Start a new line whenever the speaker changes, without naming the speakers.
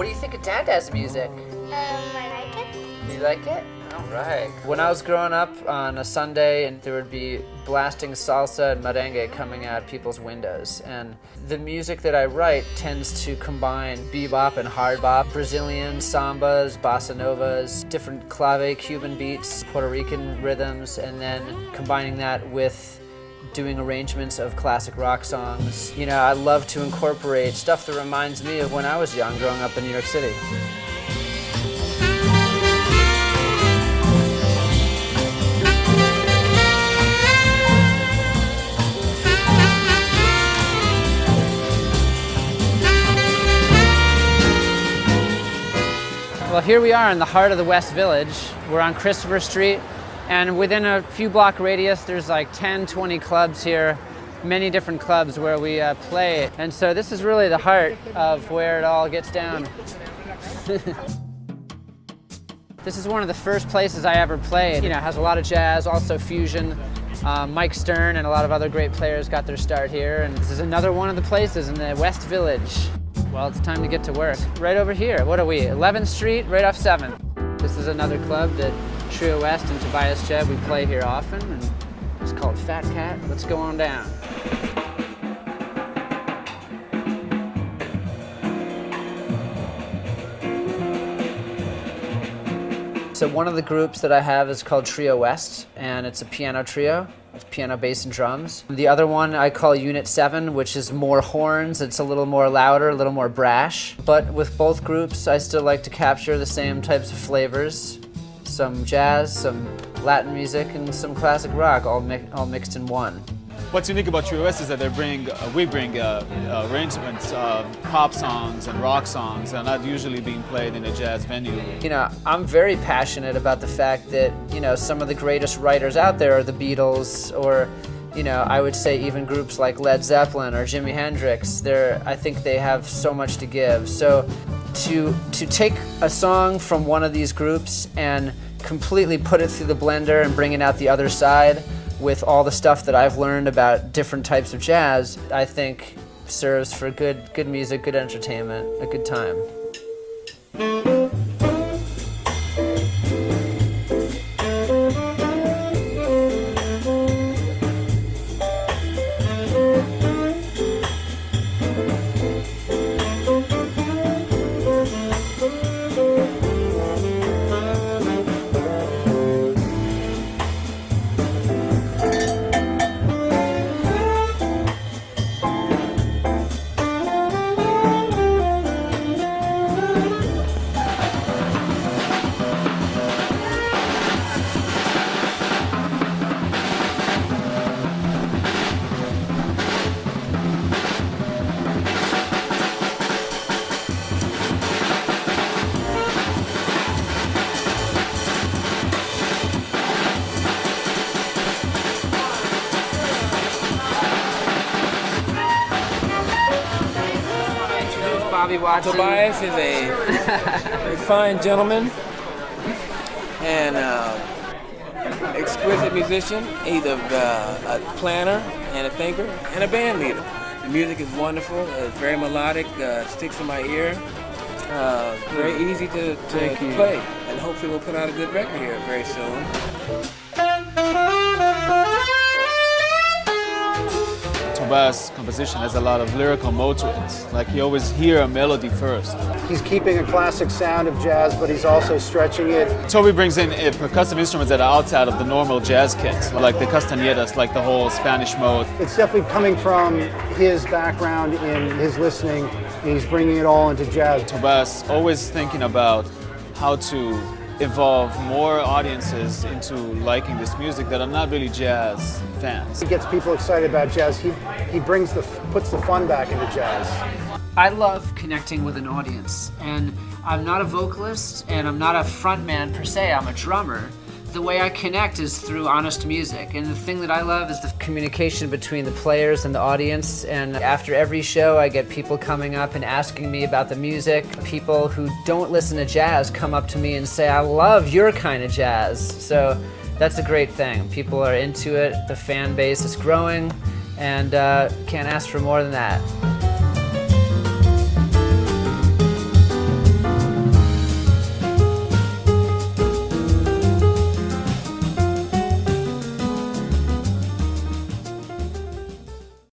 What do you think of Dada's music?
I like it.
You like it? All right. When I was growing up on a Sunday, and there would be blasting salsa and merengue coming out people's windows, and the music that I write tends to combine bebop and hard bop, Brazilian sambas, bossa novas, different clave Cuban beats, Puerto Rican rhythms, and then combining that with doing arrangements of classic rock songs. You know, I love to incorporate stuff that reminds me of when I was young, growing up in New York City. Well, here we are in the heart of the West Village. We're on Christopher Street, and within a few block radius, there's like 10, 20 clubs here, many different clubs where we play. And so this is really the heart of where it all gets down. This is one of the first places I ever played. You know, it has a lot of jazz, also fusion. Mike Stern and a lot of other great players got their start here. And this is another one of the places in the West Village. Well, it's time to get to work. Right over here, what are we, 11th Street, right off 7th. This is another club that Trio West and Tobias Gebb, we play here often, and it's called Fat Cat. Let's go on down. So one of the groups that I have is called Trio West, and it's a piano trio. It's piano, bass, and drums. The other one I call Unit 7, which is more horns. It's a little more louder, a little more brash. But with both groups, I still like to capture the same types of flavors. Some jazz, some Latin music, and some classic rock, all mixed in one.
What's unique about Trio West is that we bring arrangements of pop songs and rock songs that are not usually being played in a jazz venue.
You know, I'm very passionate about the fact that, you know, some of the greatest writers out there are the Beatles, or, you know, I would say even groups like Led Zeppelin or Jimi Hendrix. I think they have so much to give. So to take a song from one of these groups and completely put it through the blender and bring it out the other side with all the stuff that I've learned about different types of jazz, I think serves for good music, good entertainment, a good time.
Tobias is a fine gentleman and exquisite musician. He's a planner and a thinker and a band leader. The music is wonderful. It's very melodic. Sticks in my ear. Very easy to play. And hopefully we'll put out a good record here very soon.
Tobias' composition has a lot of lyrical mode to it. Like, you always hear a melody first.
He's keeping a classic sound of jazz, but he's also stretching it.
Toby brings in percussive instruments that are outside of the normal jazz kit, like the castañedas, like the whole Spanish mode.
It's definitely coming from his background in his listening, and he's bringing it all into jazz.
Tobias always thinking about how to evolve more audiences into liking this music that are not really jazz fans.
He gets people excited about jazz. He puts the fun back into jazz.
I love connecting with an audience, and I'm not a vocalist and I'm not a frontman per se, I'm a drummer. The way I connect is through honest music, and the thing that I love is the communication between the players and the audience. And after every show I get people coming up and asking me about the music. People who don't listen to jazz come up to me and say, I love your kind of jazz. So that's a great thing. People are into it, the fan base is growing, and can't ask for more than that.